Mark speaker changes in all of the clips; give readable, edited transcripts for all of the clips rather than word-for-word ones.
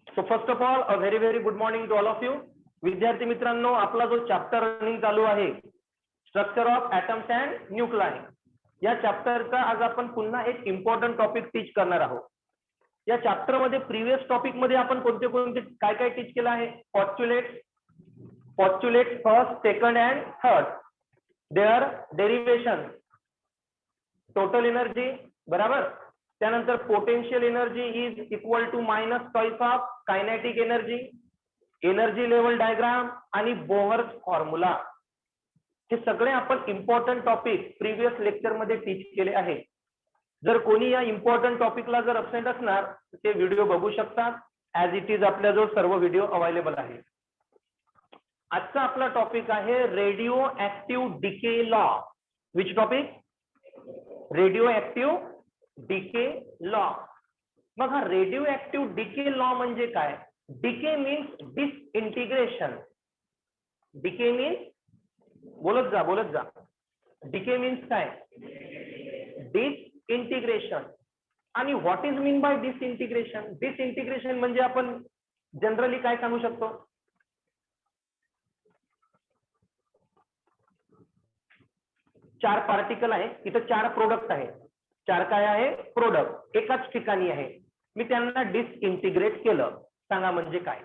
Speaker 1: So first of all a very very good morning to all of you. विद्यार्थी मित्रांनो, आपला जो chapter running चालू आहे structure of atoms and nuclei, या चॅप्टरचा आज आपण पुन्हा एक इम्पॉर्टंट टॉपिक टीच करणार आहोत. या चॅप्टर मध्ये प्रिव्हियस टॉपिक मध्ये आपण कोणते कोणते काय काय टीच केलं आहे? Postulates first, second and third, their derivation, total energy, बरोबर. त्यानंतर potential energy is equal to minus choice of kinetic energy, energy level diagram आणि बोहर्स फॉर्म्युला. हे सगळे आपण इम्पॉर्टंट टॉपिक प्रिव्हियस लेक्चर मध्ये टीच केले आहे. जर कोणी या इम्पॉर्टंट टॉपिकला जर अबसेंट असणार ते व्हिडिओ बघू शकतात. ऍज इट इज आपल्या जो सर्व व्हिडिओ अवेलेबल आहे. आजचा आपला टॉपिक आहे radioactive decay law. Which topic? Radioactive decay law. मग हा रेडिओ ऍक्टिव्ह डिके लॉ म्हणजे काय? Decay means disintegration. Decay means, बोलत जा. डिके मीन्स काय? डिसइंटिग्रेशन. आणि what is mean by disintegration? Disintegration म्हणजे आपण जनरली काय सांगू शकतो? चार पार्टिकल आहे, इथं चार प्रोडक्ट आहे. चार काय आहे? प्रोडक्ट एकाच ठिकाणी आहे. मी त्यांना डिसइंटिग्रेट केलं. सांगा म्हणजे काय?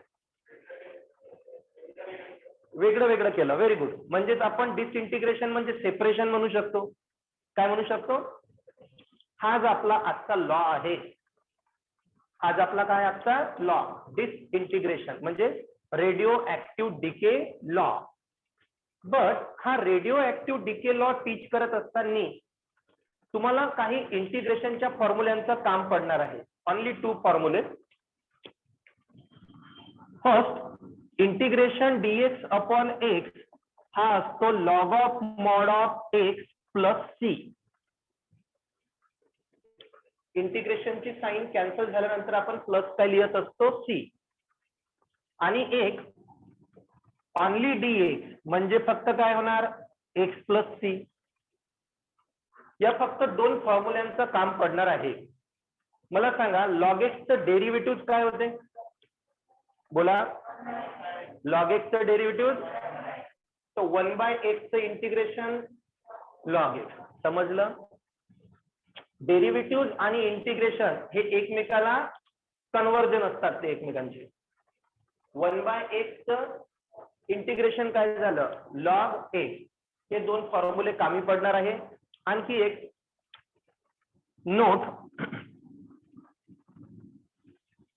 Speaker 1: वेगळं वेगळं केलं. Very good. म्हणजेच आपण डिसइंटिग्रेशन म्हणजे सेपरेशन म्हणू शकतो. काय म्हणू शकतो? हाच आपला आजचा लॉ आहे. आज आपला काय आजचा लॉ? डिसइंटिग्रेशन म्हणजे radioactive decay law. But हा radioactive decay law teach करत असताना तुम्हाला काही इंटिग्रेशनच्या फॉर्म्युल्यांचं काम पडणार आहे. ओनली 2 फॉर्म्युले. First, integration dx upon x हा असतो log of mod of x plus c. इंटिग्रेशनची साइन कॅन्सल झाल्यानंतर आपण प्लस काय लिहत असतो? c. आणि एक ओनली dx म्हणजे फक्त काय होणार? x plus c. या फक्त 2 फॉर्म्युल्यांचं काम पडणार आहे. मला सांगा लॉग एक्सचं डेरिव्हेटिव्ह काय होते? बोला. लॉग एक्सचं डेरिव्हेटिव्ह तो 1/x चं इंटिग्रेशन लॉग एक्स. समजलं? डेरिव्हेटिव्ह आणि इंटिग्रेशन हे एकमेकाला कन्वर्जन असतात. ते एकमेकांचे 1/x चं इंटिग्रेशन काय झालं? Log x. हे 2 फॉर्म्युले कामी पडणार आहे. आणखी एक नोट,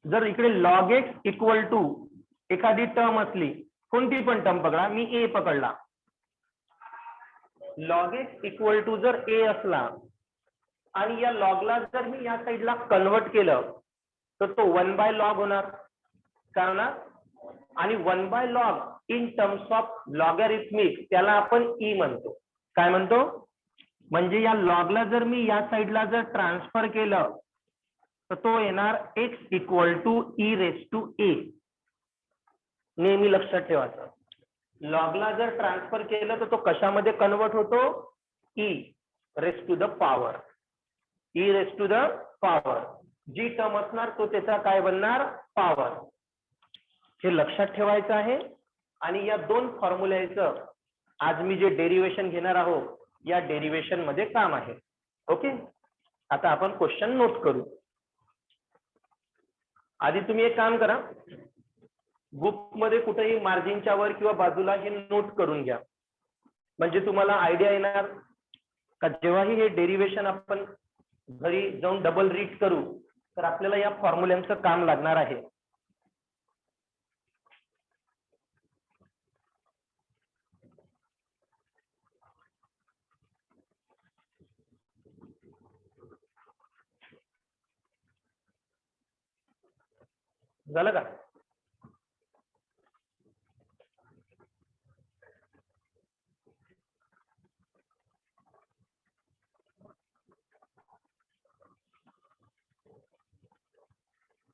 Speaker 1: जर इकडे लॉग एक्स इक्वल टू एखादी टर्म असली, कोणती पण टर्म पकडा, मी ए पकडला. लॉग एक्स इक्वल टू जर ए असला आणि या लॉगला जर मी या साईडला कन्वर्ट केलं तर तो 1/log होणार. काय होणार? आणि 1/log in terms of logarithmic त्याला आपण ई म्हणतो. काय म्हणतो? म्हणजे या लॉगला जर मी या साईडला जर ट्रान्सफर केलं तर तो येणार x equal to e raise to a. नेहमी लक्षात ठेवायचं. लॉगला जर ट्रान्सफर केलं तर तो कशामध्ये कन्वर्ट होतो? E raise to the power. E raise to the power. जी टर्म असणार तो त्याचा काय बनणार? पॉवर. हे लक्षात ठेवायचं आहे. आणि या 2 फॉर्म्युल्याचं आज मी जे डेरिव्हेशन घेणार आहोत या डेरिव्हेशन मध्ये काम आहे. ओके. आता आपण क्वेश्चन नोट करू. आधी तुम्ही एक काम करा, बुक मध्ये कुठेही मार्जिनच्या वर किंवा बाजूला हे नोट करून घ्या. म्हणजे तुम्हाला आयडिया येणार का जेव्हाही हे डेरिव्हेशन आपण घरी जाऊन डबल रीड करू तर आपल्याला या फॉर्म्युल्यांचं काम लागणार आहे. झालं का?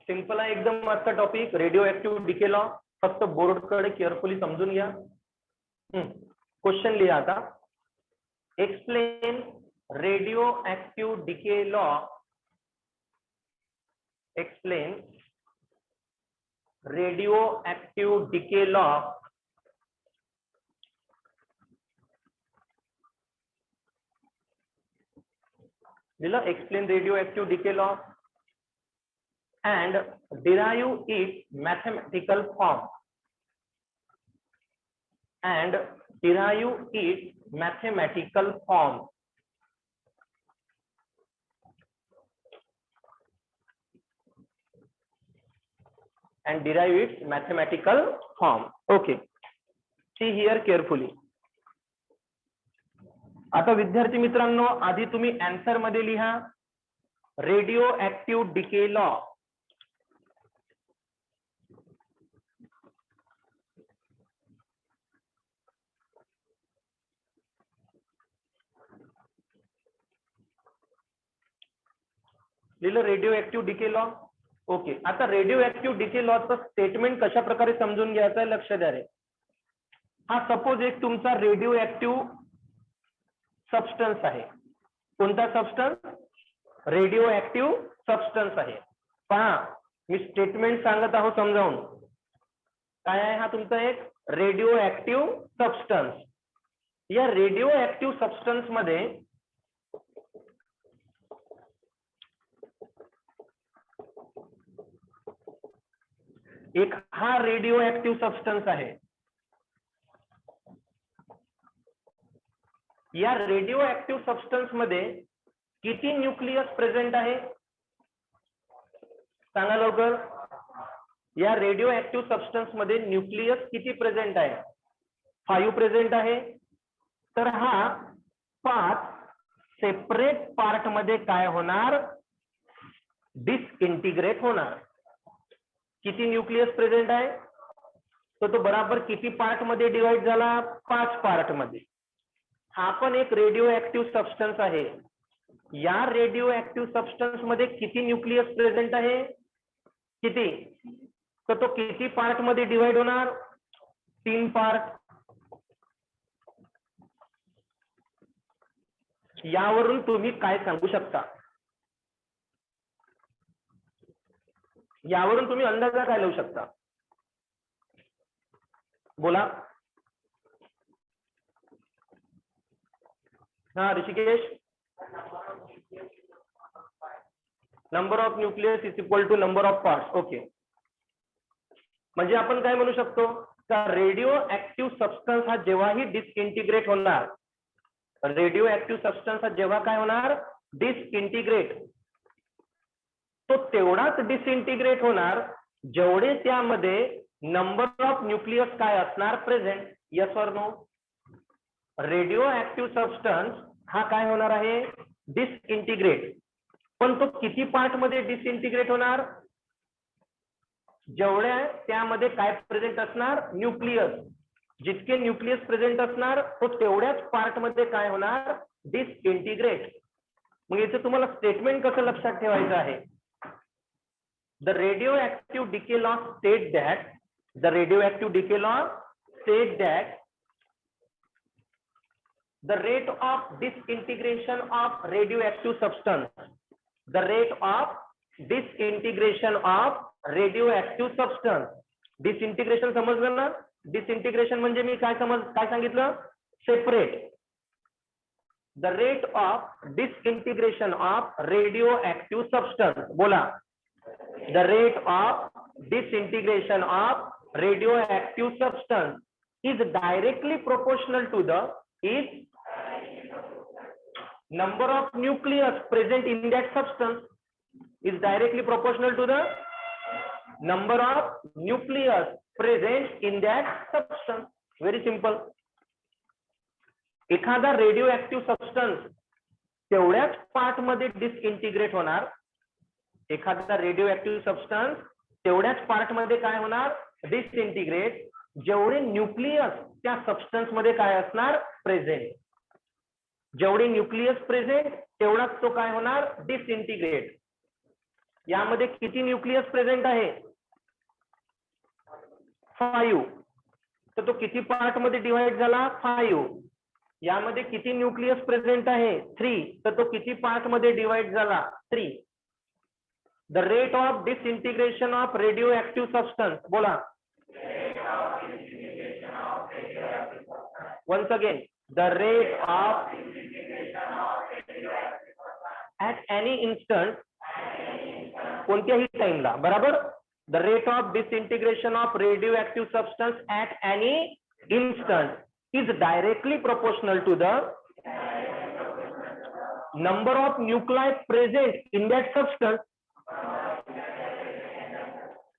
Speaker 1: सिंपल आहे एकदम. मस्त topic radioactive decay law. फक्त बोर्ड कडे केअरफुली समजून घ्या. क्वेश्चन लिहा आता. Explain radioactive decay law. Explain radioactive decay law दिलं, explain radioactive decay law and derive its mathematical form and derive its mathematical form. And derive its mathematical form. Okay, see here carefully. आता विद्यार्थी मित्रांनो, आधी तुम्ही answer मध्ये लिहा radio active decay law. लिहिलं radio active decay law. Okay, आता radio active decay लॉचं statement कशा प्रकारे समजून घ्यायचं आहे लक्ष द्या रे. हा सपोज एक तुमचा रेडिओ ऍक्टिव्ह सबस्टन्स आहे. कोणता सबस्टन्स? रेडिओ ऍक्टिव्ह सबस्टन्स आहे. पहा मी स्टेटमेंट सांगत आहो समजावून. काय आहे हा तुमचा एक रेडिओ ऍक्टिव्ह सबस्टन्स. या रेडिओ ऍक्टिव्ह सबस्टन्स मध्ये एक हा रेडिओ ऍक्टिव्ह सबस्टन्स आहे. या रेडिओ ऍक्टिव्ह सबस्टन्स मध्ये किती न्यूक्लियस प्रेझेंट आहे सांगा लवकर. या रेडिओ ऍक्टिव्ह सबस्टन्स मध्ये न्यूक्लियस किती प्रेझेंट आहे? 5 प्रेझेंट आहे. तर हा 5 सेपरेट पार्ट मध्ये काय होणार? डिसइंटिग्रेट होणार. किती न्यूक्लियस प्रेझेंट आहे? तर तो बराबर किती पार्ट मध्ये डिवाइड झाला? 5 पार्ट मध्ये. हा पण एक रेडिओ ऍक्टिव्ह सबस्टन्स आहे. या रेडिओ ऍक्टिव्ह सबस्टन्स मध्ये किती न्यूक्लियस प्रेझेंट आहे? किती? तर तो किती पार्ट मध्ये डिवाइड होणार? 3 पार्ट. यावरून तुम्ही काय सांगू शकता? यावरून तुम्ही अंदाजा काय लावू शकता? बोला. हा Rishikesh. Number of nucleus is equal to number of parts. Okay, म्हणजे आपण काय म्हणू शकतो का रेडिओ ऍक्टिव्ह सबस्टन्स हा जेव्हाही डिसइंटिग्रेट होणार, रेडिओ ऍक्टिव्ह सबस्टन्स हा जेव्हा काय होणार? डिसइंटिग्रेट, तो तेवढाच डिसइंटिग्रेट होणार जेवढे त्यामध्ये नंबर ऑफ न्यूक्लियस काय असणार? Present. Yes or no? Radioactive substance हा काय होणार आहे? डिसइंटिग्रेट. पण तो किती पार्ट मध्ये डिसइंटिग्रेट होणार? जेवढ्या त्यामध्ये काय प्रेझेंट असणार? न्यूक्लियस. जितके न्यूक्लियस प्रेझेंट असणार तो तेवढ्याच पार्ट मध्ये काय होणार? डिसइंटिग्रेट. मग याचं तुम्हाला स्टेटमेंट कसं लक्षात ठेवायचं आहे? The radioactive decay law state that the radioactive decay law state that the rate of disintegration of radioactive substance, the rate of disintegration of radioactive substance. Disintegration समजलं ना? Disintegration म्हणजे मी काय सांगितलं? Separate. The rate of disintegration of radioactive substance. बोला. The rate of disintegration of radioactive substance is directly proportional to the number of nucleus present in that substance. Is directly proportional to the number of nucleus present in that substance. Very simple. एखादा radio substance तेवढ्याच part मध्ये disintegrate होणार. एखादा radio substance तेवढ्याच part मध्ये काय होणार? Disintegrate, जेवढे न्यूक्लियस त्या सबस्टन्स मध्ये काय असणार? प्रेझेंट. जेवढे न्यूक्लियस प्रेझेंट तेवढाच तो काय होणार? डिसइंटिग्रेट. यामध्ये किती न्यूक्लियस प्रेझेंट आहे? 5. तर तो किती पार्ट मध्ये डिवाइड झाला? 5. यामध्ये किती न्यूक्लियस प्रेझेंट आहे? 3. तर तो किती पार्ट मध्ये डिवाइड झाला? 3. The rate of disintegration of radio substance, बोला. Once again, the rate of at any instant, कोणत्याही टाइमला, बरोबर. The rate of disintegration of radio substance at any instant is directly proportional to the number of nuclei present in that substance.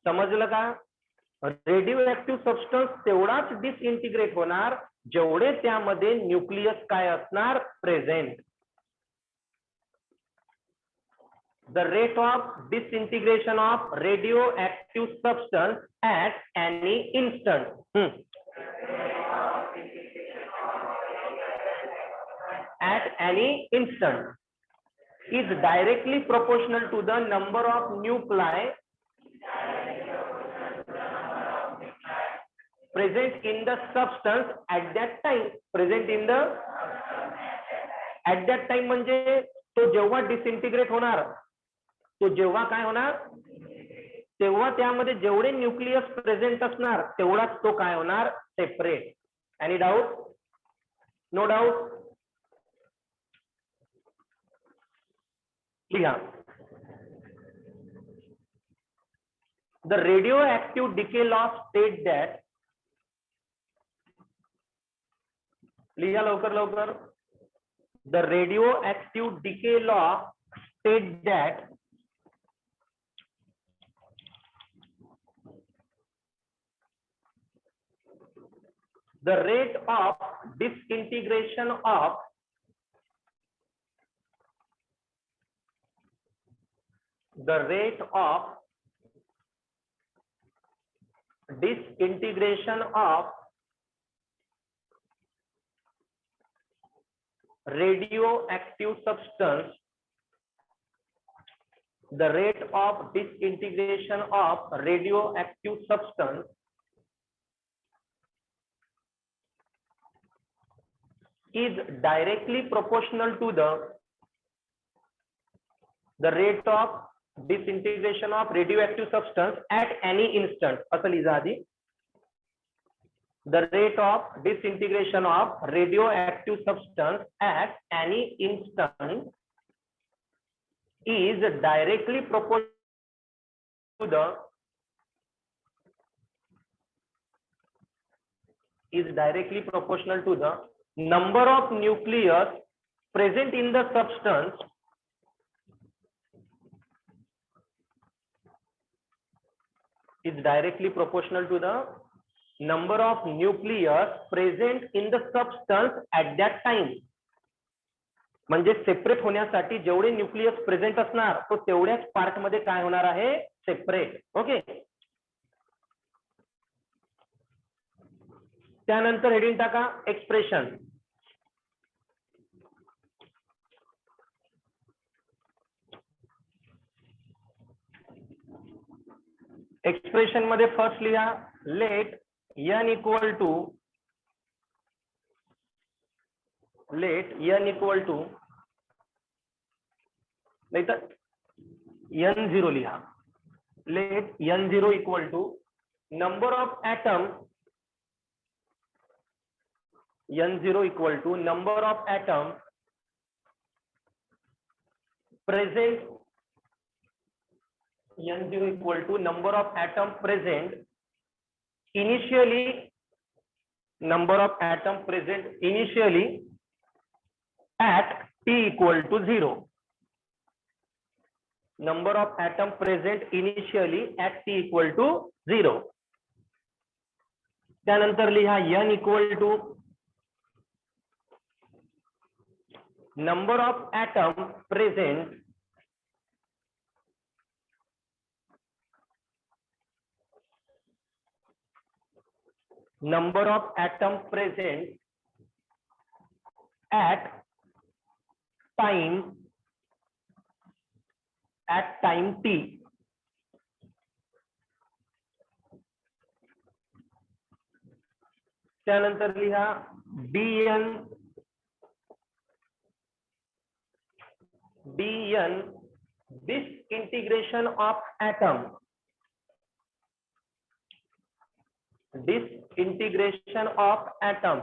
Speaker 1: समजलं का? Radio substance तेवढाच disintegrate होणार जेवढे त्यामध्ये nucleus काय असणार, present. The rate of disintegration of radio substance at any instant, at any instant is directly proportional to the number of nuclei present in the substance at that time. Present in the at that time म्हणजे तो जेव्हा disintegrate होणार, तो जेव्हा काय होणार, तेव्हा त्यामध्ये जेवढे न्यूक्लियस प्रेझेंट असणार तेवढाच तो काय होणार, separate. Any doubt? No doubt? लिहा. The radioactive decay law state that, लिहा लवकर लवकर. The radioactive decay law state that the rate of disintegration of the rate of disintegration of radioactive substance, the rate of disintegration of radioactive substance is directly proportional to the rate of disintegration of radioactive substance at any instant. असं लिहा आधी. The rate of disintegration of radioactive substance at any instant is directly proportional to the number of nucleus present in the substance is directly proportional to the number of nucleus present in the substance at that time. म्हणजे separate होण्यासाठी जेवढे nucleus present असणार तो तेवढ्याच part मध्ये काय होणार आहे, सेपरेट. ओके. त्यानंतर हेडिंग टाका एक्सप्रेशन. एक्सप्रेशन मध्ये फर्स्ट लिहा, लेट n इक्वल टू नाही तर n0 लिहा. Let n0 equal to number of atom, n0 equal to number of atom present, n0 equal to number of atom present initially, number of atom present initially at t equal to 0. Number of atom present initially at t equal to 0. त्यानंतर लिहा n equal to number of atom present at time t. त्यानंतर लिहा disintegration of atom, disintegration of atom,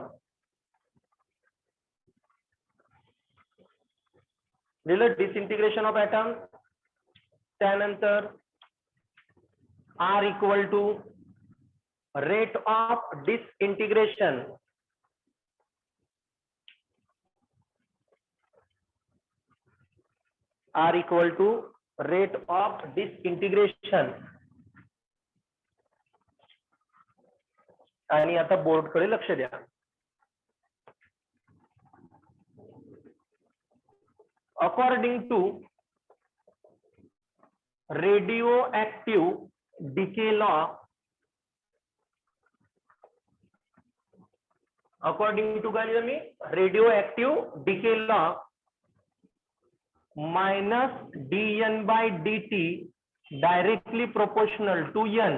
Speaker 1: लिहिलं disintegration of atom. त्यानंतर R equal to rate of disintegration, R equal to rate of disintegration. आणि आता बोर्डकडे लक्ष द्या. According to radioactive decay law, according to काय लिहिलं मी, radioactive decay law, minus dN by dt directly proportional to n,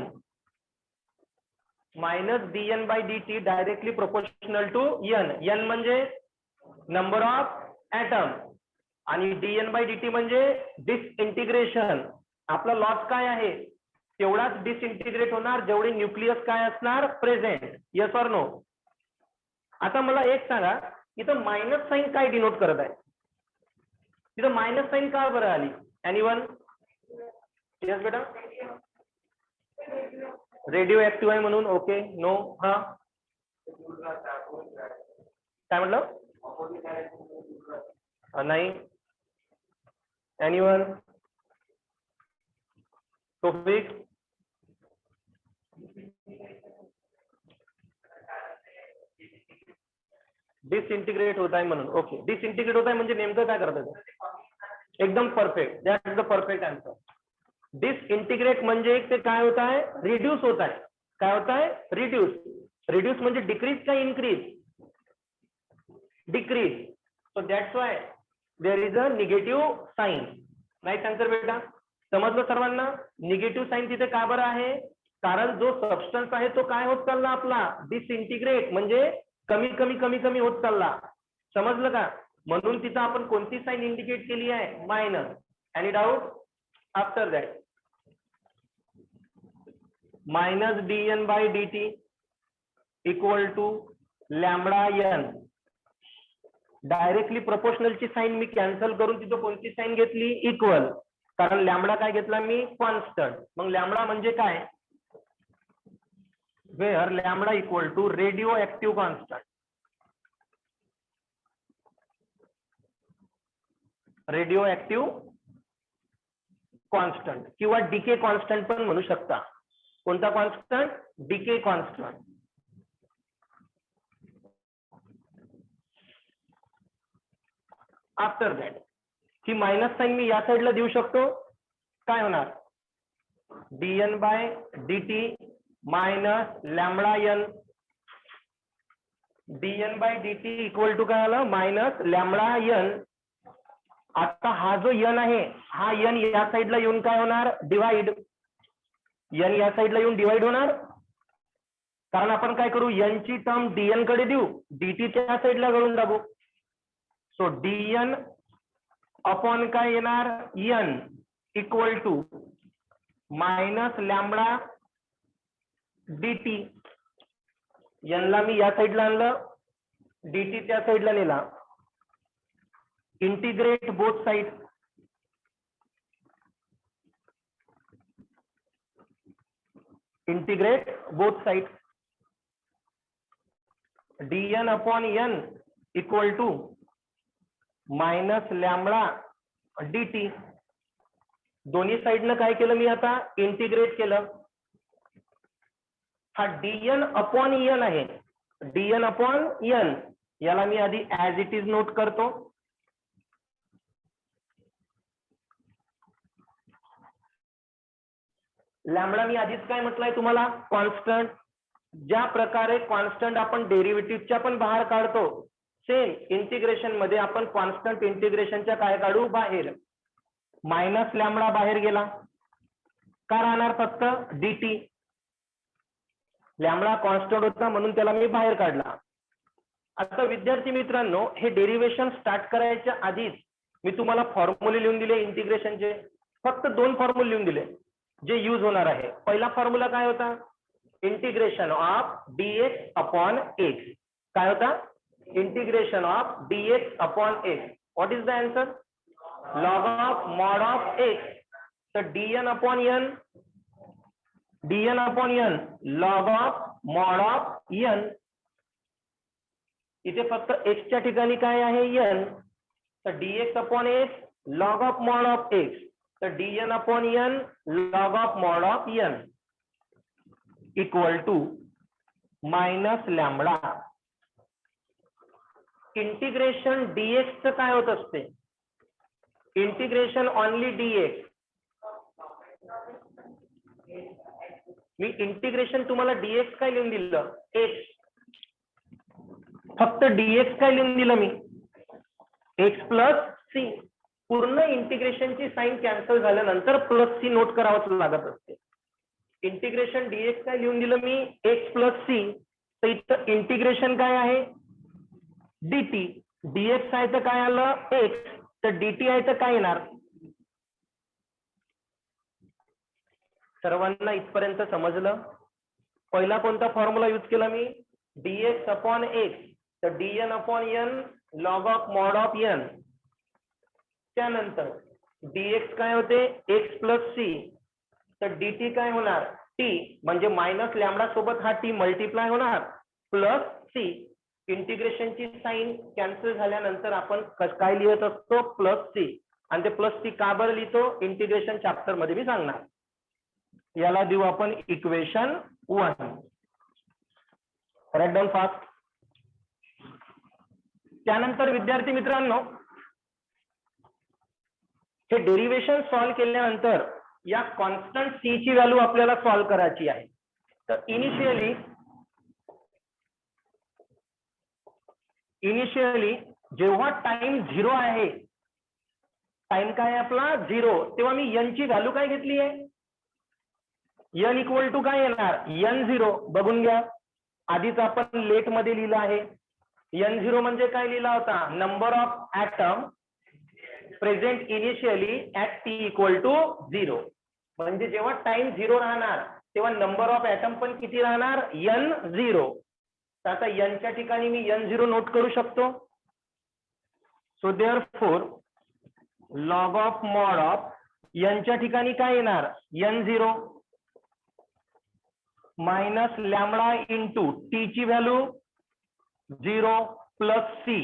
Speaker 1: minus dN by dt directly proportional to n. n म्हणजे number of atom आणि dN by dt म्हणजे डिसइंटिग्रेशन. आपला loss काय आहे, तेवढाच disintegrate होणार जेवढे न्यूक्लियस काय असणार प्रेझेंट. Yes or no. आता मला एक सांगा, इथं मायनस साइन काय डिनोट करत आहे, तिथं मायनस साइन का बरं आली? एनीवन? यस बेटा, रेडिओ ऍक्टिव्ह आहे म्हणून. ओके, नो, हा काय म्हटलं? नाही. एनीवन? टॉपिक? डिसइंटिग्रेट होत आहे म्हणून. ओके, डिसइंटिग्रेट होत आहे म्हणजे नेमकं काय करत आहे? एकदम perfect, that is the perfect answer. Disintegrate म्हणजे ते काय होत आहे, रिड्यूस होत आहे. काय होत आहे? रिड्यूस. रिड्यूस म्हणजे डिक्रीज का increase? Decrease. So that's why there is a negative sign. Right answer बेटा. समजलं सर्वांना? निगेटिव्ह साइन तिथे का बरं आहे? कारण जो सबस्टन्स आहे तो काय होत चालला आपला, डिसइंटिग्रेट म्हणजे कमी कमी कमी कमी होत चालला. समजलं का? म्हणून तिथं आपण कोणती साइन इंडिकेट केली आहे? Minus. Any doubt? After that minus dN by dt equal to lambda n. Directly प्रोपोर्शनलची साइन मी कॅन्सल करून तिथं कोणती साइन घेतली? इक्वल. कारण लॅम्बडा काय घेतला मी? कॉन्स्टंट. मग लॅम्बडा म्हणजे काय? Where lambda equal to radioactive constant. Radioactive constant किंवा डीके कॉन्स्टंट पण म्हणू शकता. कोणता constant? Decay constant. After that ही मायनस साइन मी या साइडला देऊ शकतो. काय होणार? dN by dt minus lambda n. dN by dt equal to काय आलं? Minus lambda n. आता हा जो n आहे, हा n या साइडला येऊन काय होणार? डिवाइड. n या साइडला येऊन डिवाइड होणार. कारण आपण काय करू, n ची टर्म dn कडे देऊ, dt त्या साइडला करून दाबू. सो dn अपॉन काय येणार? n equal to minus lambda dt. n ला मी या साइडला आणलं, dt त्या साइडला नेला. Integrate both side. Integrate both side. dn upon n equal to minus lambda dt. दोन्ही साइडनं काय केलं मी आता? इंटिग्रेट केलं. हा dn अपॉन n आहे, dn अपॉन n. याला मी आधी ऍज इट इज नोट करतो. लॅम्बडा मी आधीच काय म्हटलंय तुम्हाला? कॉन्स्टंट. ज्या प्रकारे कॉन्स्टंट आपण डेरिव्हेटिव्हच्या पण बाहेर काढतो, सेम इंटिग्रेशन मध्ये आपण कॉन्स्टंट इंटिग्रेशनच्या काय काढू? बाहेर. मायनस लॅम्बडा बाहेर गेला, का राहणार फक्त dt. लॅम्बडा कॉन्स्टंट होता म्हणून त्याला मी बाहेर काढला. आता विद्यार्थी मित्रांनो, हे डेरिव्हेशन स्टार्ट करायच्या आधीच मी तुम्हाला फॉर्म्युले लिहून दिले इंटिग्रेशनचे. फक्त दोन फॉर्म्युले लिहून दिले जे यूज होणार आहे. पहिला फॉर्म्युला काय होता? Integration of dx upon x. काय होता? Integration of dx upon x. What is the answer? Log of mod of x. तर dn upon n, dn upon n log of mod of n. इथे फक्त x च्या ठिकाणी काय आहे? n. तर dx upon x log of mod of x. तर dn upon n log of mod of n equal to minus lambda. Integration dx च काय होत असते? Integration only dx. मी इंटिग्रेशन तुम्हाला dx काय लिहून दिलं? x. फक्त dx काय लिहून दिलं मी? x plus c. पूर्ण इंटिग्रेशनची साइन कॅन्सल झाल्यानंतर प्लस सी नोट करावंच लागत असते. इंटिग्रेशन dx काय लिहून दिलं मी? x plus C. तर इथं इंटिग्रेशन काय आहे? dt. dx आहे तर काय आलं? x. तर dt आहे तर काय येणार? सर्वांना इथपर्यंत समजलं? पहिला कोणता फॉर्म्युला यूज केला मी? dx upon x. तर dn upon n log of mod of n. त्यानंतर dx काय होते? x plus c. तर dt काय होणार? t. म्हणजे मायनस लॅम्बडा सोबत हा t मल्टिप्लाय होणार प्लस c. इंटिग्रेशनची साइन कॅन्सल झाल्यानंतर आपण काय लिहित असतो? Plus c. आणि ते प्लस c का बरं लिहितो? इंटिग्रेशन चॅप्टर मध्ये मी सांगणार. याला देऊ आपण इक्वेशन 1. Right down fast. त्यानंतर विद्यार्थी मित्रांनो, हे डेरिव्हेशन सॉल्व्ह केल्यानंतर या कॉन्स्टंट c ची व्हॅल्यू आपल्याला सॉल्व्ह करायची आहे. तर इनिशियली जेव्हा टाइम 0 आहे, टाइम काय आपला 0, तेव्हा मी n ची व्हॅल्यू काय घेतली आहे? n इक्वल टू काय येणार? n0. बघून घ्या, आधीच आपण लेट मध्ये लिहिलं आहे. n0 म्हणजे काय लिहिला होता? Number of atom present initially at t equal to 0. म्हणजे जेव्हा टाइम 0 राहणार तेव्हा नंबर ऑफ ऍटम पण किती राहणार? n0. तर आता n च्या ठिकाणी मी n0 नोट करू शकतो. So therefore log of mod of n च्या ठिकाणी काय येणार? n0 minus lambda into t ची व्हॅल्यू 0 प्लस c.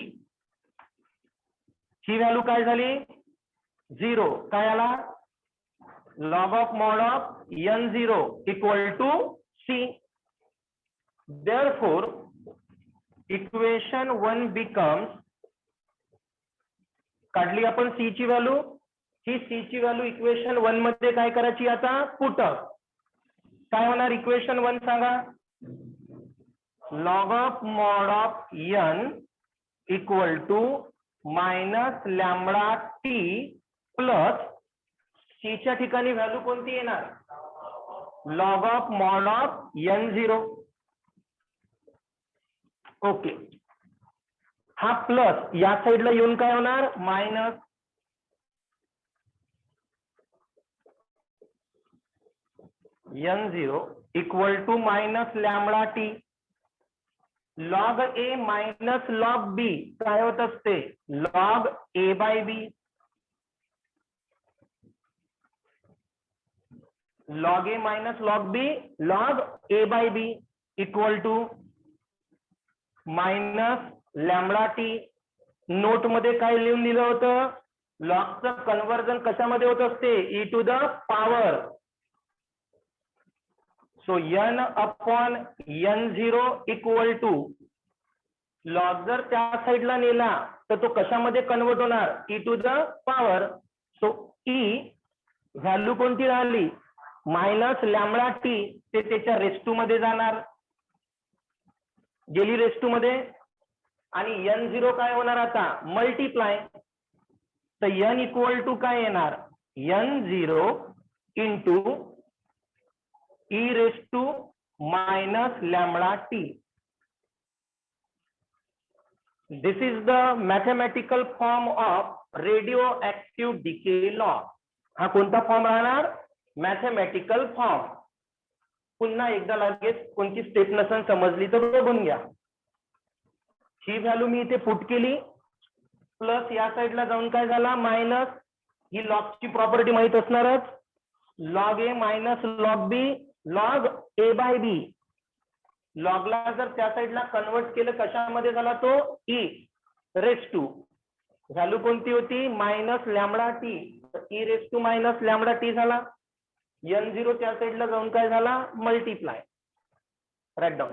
Speaker 1: ही व्हॅल्यू काय झाली? 0. काय आला? Log of mod of n0 equal to c. Therefore, equation 1 becomes, काढली आपण c ची व्हॅल्यू. ही c ची व्हॅल्यू इक्वेशन 1 मध्ये काय करायची? आता पुट अप. काय होणार इक्वेशन 1 सांगा? Log of mod of n equal to minus lambda t plus c च्या ठिकाणी व्हॅल्यू कोणती येणार? Log of mod of n0. Okay. हा प्लस या साईडला येऊन काय होणार? Minus. n0 equal to minus lambda t. Log a minus log b काय होत असते? Log a by b. Log a minus log b log a by b equal to minus lambda t. Note मध्ये काय लिहून दिलं होतं? लॉगचं conversion कशामध्ये होत असते? e to the power. So n upon n0 equal to log जर त्या साईडला नेला तर तो कशामध्ये कन्वर्ट होणार? e to the power. So e value कोणती राहिली? Minus lambda t. ते त्याच्या रेस्टू मध्ये जाणार, गेली रेस्टू मध्ये. आणि n0 काय होणार आता? मल्टिप्लाय. तर n इक्वल टू काय येणार? n0 into e raise to minus lambda t. This is the mathematical form of radioactive decay law. हा कोणता फॉर्म राहणार? Mathematical form. पुन्हा एकदा लगेच कोणती स्टेप नसेल समजली तर बघून घ्या. ही व्हॅल्यू मी इथे पुट केली, प्लस या साईडला जाऊन काय झाला मायनस, ही लॉगची प्रॉपर्टी माहित असणारच, लॉग ए मायनस लॉग बी लॉग ए बाय बी. लॉगला जर त्या साईडला कन्वर्ट केलं कशामध्ये झाला तो? E raise to. व्हॅल्यू कोणती होती? Minus lambda t, e raise to minus lambda t झाला. n0 त्या साईडला जाऊन काय झाला? मल्टिप्लाय. Write down.